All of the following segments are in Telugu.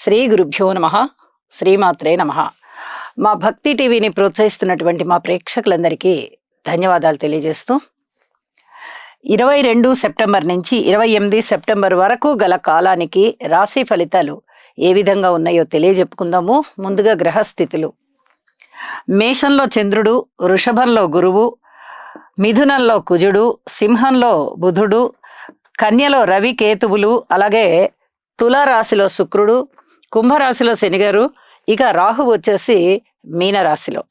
శ్రీ గురుభ్యో నమః. శ్రీమాత్రే నమః. మా భక్తి టీవీని ప్రోత్సహిస్తున్నటువంటి మా ప్రేక్షకులందరికీ ధన్యవాదాలు తెలియజేస్తూ 22 సెప్టెంబర్ నుంచి 28 సెప్టెంబర్ వరకు గల కాలానికి రాశి ఫలితాలు ఏ విధంగా ఉన్నాయో తెలియజెప్పుకుందాము. ముందుగా గ్రహస్థితులు. మేషంలో చంద్రుడు, వృషభంలో గురువు, మిథునంలో కుజుడు, సింహంలో బుధుడు, కన్యలో రవి కేతువులు, అలాగే తులారాశిలో శుక్రుడు, కుంభరాశిలో శనిగారు, ఇక రాహు వచ్చేసి మీనరాశిలో.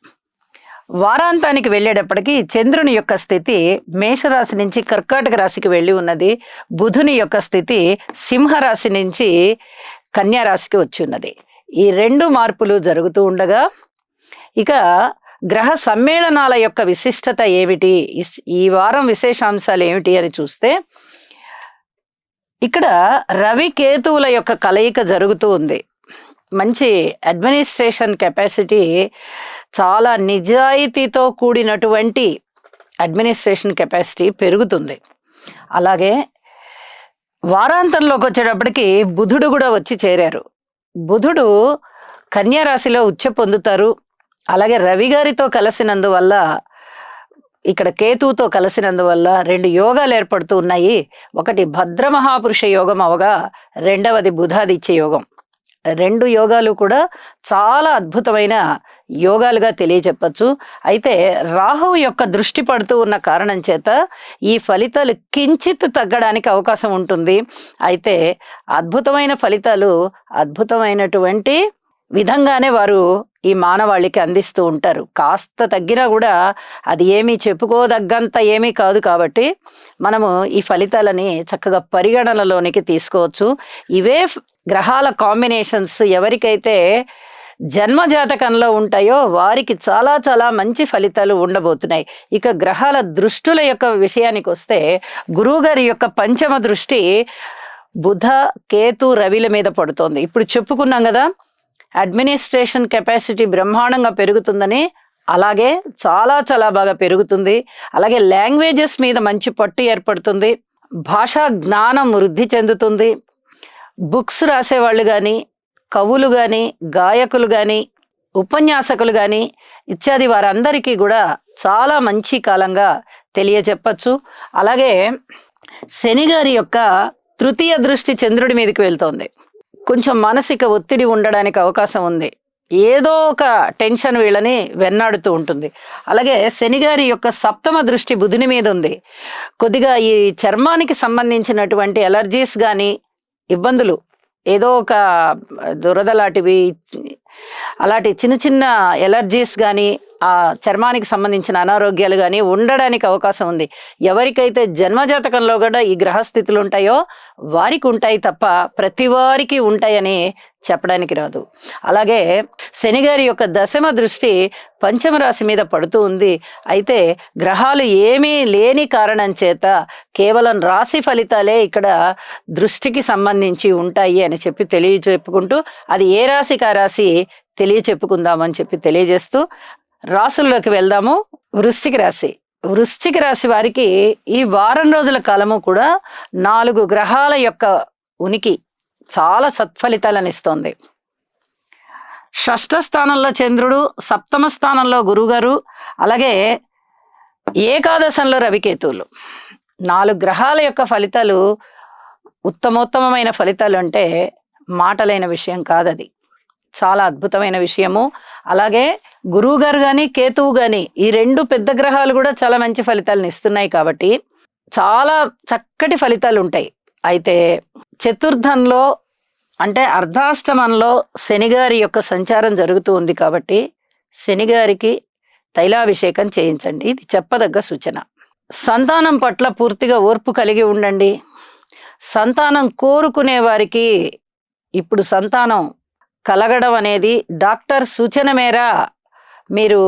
వారాంతానికి వెళ్ళేటప్పటికి చంద్రుని యొక్క స్థితి మేషరాశి నుంచి కర్కాటక రాశికి వెళ్ళి ఉన్నది. బుధుని యొక్క స్థితి సింహరాశి నుంచి కన్యా రాశికి వచ్చి ఉన్నది. ఈ రెండు మార్పులు జరుగుతూ ఉండగా ఇక గ్రహ సమ్మేళనాల యొక్క విశిష్టత ఏమిటి, ఈ వారం విశేషాంశాలు ఏమిటి అని చూస్తే ఇక్కడ రవి కేతువుల యొక్క కలయిక జరుగుతూ ఉంది. మంచి అడ్మినిస్ట్రేషన్ కెపాసిటీ, చాలా నిజాయితీతో కూడినటువంటి అడ్మినిస్ట్రేషన్ కెపాసిటీ పెరుగుతుంది. అలాగే వారాంతంలోకి వచ్చేటప్పటికి బుధుడు కూడా వచ్చి చేరారు. బుధుడు కన్యా రాశిలో ఉచ్చ పొందుతారు. అలాగే రవి గారితో కలిసినందువల్ల, ఇక్కడ కేతువుతో కలిసినందువల్ల రెండు యోగాలు ఏర్పడుతూ ఉన్నాయి. ఒకటి భద్ర మహాపురుష యోగం అవగా, రెండవది బుధాదిత్య యోగం. రెండు యోగాలు కూడా చాలా అద్భుతమైన యోగాలుగా తెలియచెప్పచ్చు. అయితే రాహువు యొక్క దృష్టి పడుతూ ఉన్న కారణం చేత ఈ ఫలితాలు కించిత్ తగ్గడానికి అవకాశం ఉంటుంది. అయితే అద్భుతమైన ఫలితాలు అద్భుతమైనటువంటి విధంగానే వారు ఈ మానవాళికి అందిస్తూ ఉంటారు. కాస్త తగ్గినా కూడా అది ఏమీ చెప్పుకోదగ్గంత ఏమీ కాదు. కాబట్టి మనము ఈ ఫలితాలని చక్కగా పరిగణనలోనికి తీసుకోవచ్చు. ఇవే గ్రహాల కాంబినేషన్స్ ఎవరికైతే జన్మజాతకంలో ఉంటాయో వారికి చాలా చాలా మంచి ఫలితాలు ఉండబోతున్నాయి. ఇక గ్రహాల దృష్టుల యొక్క విషయానికి వస్తే గురువుగారి యొక్క పంచమ దృష్టి బుధ, కేతు, రవిల మీద పడుతోంది. ఇప్పుడు చెప్పుకున్నాం కదా, అడ్మినిస్ట్రేషన్ కెపాసిటీ బ్రహ్మాండంగా పెరుగుతుందని. అలాగే చాలా చాలా బాగా పెరుగుతుంది. అలాగే లాంగ్వేజెస్ మీద మంచి పట్టు ఏర్పడుతుంది. భాషా జ్ఞానం వృద్ధి చెందుతుంది. బుక్స్ రాసేవాళ్ళు కానీ, కవులు కానీ, గాయకులు కానీ, ఉపన్యాసకులు కానీ ఇత్యాది వారందరికీ కూడా చాలా మంచి కాలంగా తెలియచెప్పచ్చు. అలాగే శని గారి యొక్క తృతీయ దృష్టి చంద్రుడి మీదకి వెళ్తోంది. కొంచెం మానసిక ఒత్తిడి ఉండడానికి అవకాశం ఉంది. ఏదో ఒక టెన్షన్ వీళ్ళని వెన్నాడుతూ ఉంటుంది. అలాగే శనిగారి యొక్క సప్తమ దృష్టి బుధుని మీద ఉంది. కొద్దిగా ఈ చర్మానికి సంబంధించినటువంటి ఎలర్జీస్ కానీ, ఇబ్బందులు, ఏదో ఒక దురద లాంటివి, అలాంటి చిన్న చిన్న ఎలర్జీస్ కానీ, ఆ చర్మానికి సంబంధించిన అనారోగ్యాలు కానీ ఉండడానికి అవకాశం ఉంది. ఎవరికైతే జన్మజాతకంలో కూడా ఈ గ్రహస్థితులు ఉంటాయో వారికి ఉంటాయి తప్ప ప్రతి వారికి ఉంటాయని చెప్పడానికి రాదు. అలాగే శనిగారి యొక్క దశమ దృష్టి పంచమ రాశి మీద పడుతూ ఉంది. అయితే గ్రహాలు ఏమీ లేని కారణం చేత కేవలం రాశి ఫలితాలే ఇక్కడ దృష్టికి సంబంధించి ఉంటాయి అని చెప్పి తెలియచెప్పుకుంటూ, అది ఏ రాశికి ఆ రాశి తెలియచెప్పుకుందామని చెప్పి తెలియజేస్తూ రాశుల్లోకి వెళ్దాము. వృశ్చిక రాశి. వృశ్చిక రాశి వారికి ఈ వారం రోజుల కాలము కూడా 4 గ్రహాల యొక్క ఉనికి చాలా సత్ఫలితాలను ఇస్తోంది. షష్ఠ స్థానంలో చంద్రుడు, సప్తమ స్థానంలో గురువుగారు, అలాగే ఏకాదశంలో రవికేతువులు. 4 గ్రహాల యొక్క ఫలితాలు ఉత్తమోత్తమైన ఫలితాలు అంటే మాటలైన విషయం కాదది. చాలా అద్భుతమైన విషయము. అలాగే గురువు గారు కానీ, కేతువు కానీ, ఈ రెండు పెద్ద గ్రహాలు కూడా చాలా మంచి ఫలితాలను ఇస్తున్నాయి. కాబట్టి చాలా చక్కటి ఫలితాలు ఉంటాయి. అయితే చతుర్థంలో అంటే అర్ధాష్టమంలో శనిగారి యొక్క సంచారం జరుగుతూ ఉంది. కాబట్టి శనిగారికి తైలాభిషేకం చేయించండి. ఇది చెప్పదగ్గ సూచన. సంతానం పట్ల పూర్తిగా ఓర్పు కలిగి ఉండండి. సంతానం కోరుకునే వారికి ఇప్పుడు సంతానం కలగడం అనేది డాక్టర్ సూచన మేర మీరు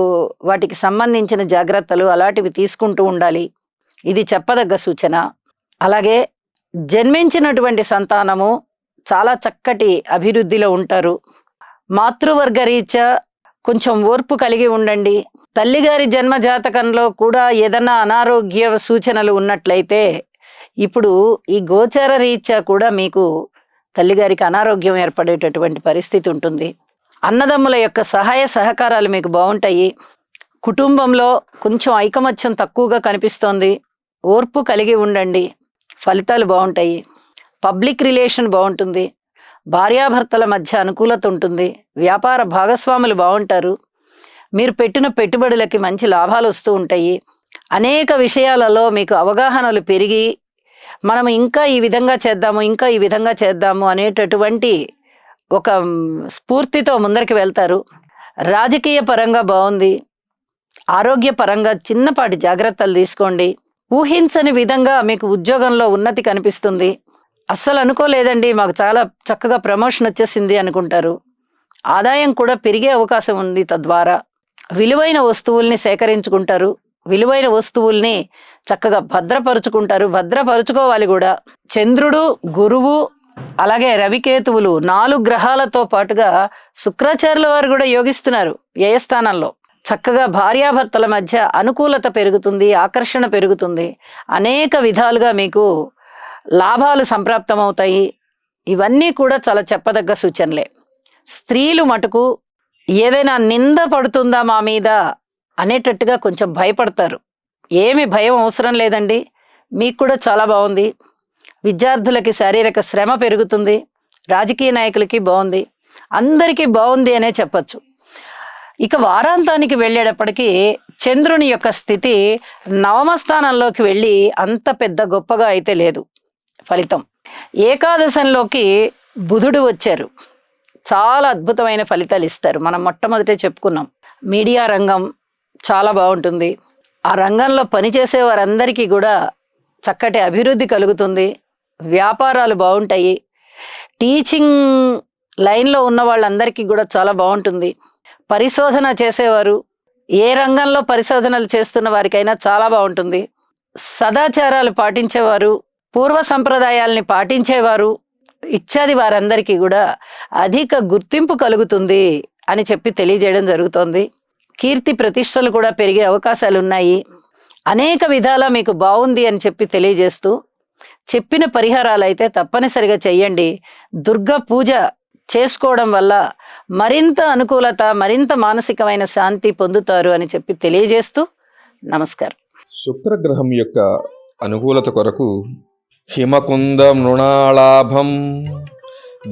వాటికి సంబంధించిన జాగ్రత్తలు అలాంటివి తీసుకుంటూ ఉండాలి. ఇది చెప్పదగ్గ సూచన. అలాగే జన్మించినటువంటి సంతానము చాలా చక్కటి అభివృద్ధిలో ఉంటారు. మాతృవర్గ రీత్యా కొంచెం ఓర్పు కలిగి ఉండండి. తల్లిగారి జన్మ జాతకంలో కూడా ఏదైనా అనారోగ్య సూచనలు ఉన్నట్లయితే ఇప్పుడు ఈ గోచర రీత్యా కూడా మీకు తల్లిగారికి అనారోగ్యం ఏర్పడేటటువంటి పరిస్థితి ఉంటుంది. అన్నదమ్ముల యొక్క సహాయ సహకారాలు మీకు బాగుంటాయి. కుటుంబంలో కొంచెం ఐకమత్యం తక్కువగా కనిపిస్తోంది. ఓర్పు కలిగి ఉండండి, ఫలితాలు బాగుంటాయి. పబ్లిక్ రిలేషన్ బాగుంటుంది. భార్యాభర్తల మధ్య అనుకూలత ఉంటుంది. వ్యాపార భాగస్వాములు బాగుంటారు. మీరు పెట్టిన పెట్టుబడులకి మంచి లాభాలు వస్తూ ఉంటాయి. అనేక విషయాలలో మీకు అవగాహనలు పెరిగి మనం ఇంకా ఈ విధంగా చేద్దాము, ఇంకా ఈ విధంగా చేద్దాము అనేటటువంటి ఒక స్ఫూర్తితో ముందరికి వెళ్తారు. రాజకీయ పరంగా బాగుంది. ఆరోగ్య పరంగా చిన్నపాటి జాగ్రత్తలు తీసుకోండి. ఊహించని విధంగా మీకు ఉద్యోగంలో ఉన్నతి కనిపిస్తుంది. అస్సలు అనుకోలేదండి, మాకు చాలా చక్కగా ప్రమోషన్ వచ్చేసింది అనుకుంటారు. ఆదాయం కూడా పెరిగే అవకాశం ఉంది. తద్వారా విలువైన వస్తువుల్ని సేకరించుకుంటారు. విలువైన వస్తువుల్ని చక్కగా భద్రపరుచుకుంటారు. భద్రపరుచుకోవాలి కూడా. చంద్రుడు, గురువు, అలాగే రవికేతువులు 4 గ్రహాలతో పాటుగా శుక్రాచార్యుల వారు కూడా యోగిస్తున్నారు వ్యయస్థానంలో. చక్కగా భార్యాభర్తల మధ్య అనుకూలత పెరుగుతుంది, ఆకర్షణ పెరుగుతుంది. అనేక విధాలుగా మీకు లాభాలు సంప్రాప్తమవుతాయి. ఇవన్నీ కూడా చాలా చెప్పదగ్గ సూచనలే. స్త్రీలు మటుకు ఏదైనా నింద పడుతుందా మా మీద అనేటట్టుగా కొంచెం భయపడతారు. ఏమి భయం అవసరం లేదండి, మీకు కూడా చాలా బాగుంది. విద్యార్థులకి శారీరక శ్రమ పెరుగుతుంది. రాజకీయ నాయకులకి బాగుంది. అందరికీ బాగుంది అనే చెప్పచ్చు. ఇక వారాంతానికి వెళ్ళేటప్పటికీ చంద్రుని యొక్క స్థితి 9వ స్థానంలోకి వెళ్ళి అంత పెద్ద గొప్పగా అయితే లేదు ఫలితం. ఏకాదశంలోకి బుధుడు వచ్చారు. చాలా అద్భుతమైన ఫలితాలు ఇస్తారు. మనం మొట్టమొదటే చెప్పుకున్నాం, మీడియా రంగం చాలా బాగుంటుంది. ఆ రంగంలో పనిచేసే వారందరికీ కూడా చక్కటి అభివృద్ధి కలుగుతుంది. వ్యాపారాలు బాగుంటాయి. టీచింగ్ లైన్లో ఉన్న వాళ్ళందరికీ కూడా చాలా బాగుంటుంది. పరిశోధన చేసేవారు, ఏ రంగంలో పరిశోధనలు చేస్తున్న వారికైనా చాలా బాగుంటుంది. సదాచారాలు పాటించేవారు, పూర్వ సంప్రదాయాల్ని పాటించేవారు ఇత్యాది వారందరికీ కూడా అధిక గుర్తింపు కలుగుతుంది అని చెప్పి తెలియజేయడం జరుగుతోంది. కీర్తి ప్రతిష్టలు కూడా పెరిగే అవకాశాలు ఉన్నాయి. అనేక విధాలా మీకు బాగుంది అని చెప్పి తెలియజేస్తూ చెప్పిన పరిహారాలు అయితే తప్పనిసరిగా చెయ్యండి. దుర్గా పూజ చేసుకోవడం వల్ల మరింత అనుకూలత, మరింత మానసికమైన శాంతి పొందుతారు అని చెప్పి తెలియజేస్తూ నమస్కారం. శుక్రగ్రహం యొక్క అనుకూలత కొరకు హిమకుంద మృణాళాభం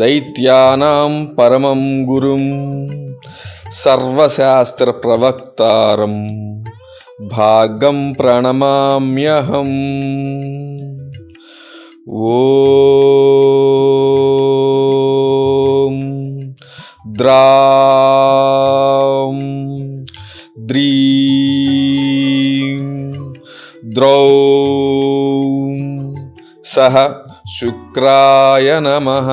దైత్యానాం పరమం గురుం సర్వశాస్త్ర ప్రవక్తారం భాగం ప్రణమామ్యహం. ఓం ద్రాం ద్రీం ద్రౌం సహ శుక్రాయ నమః.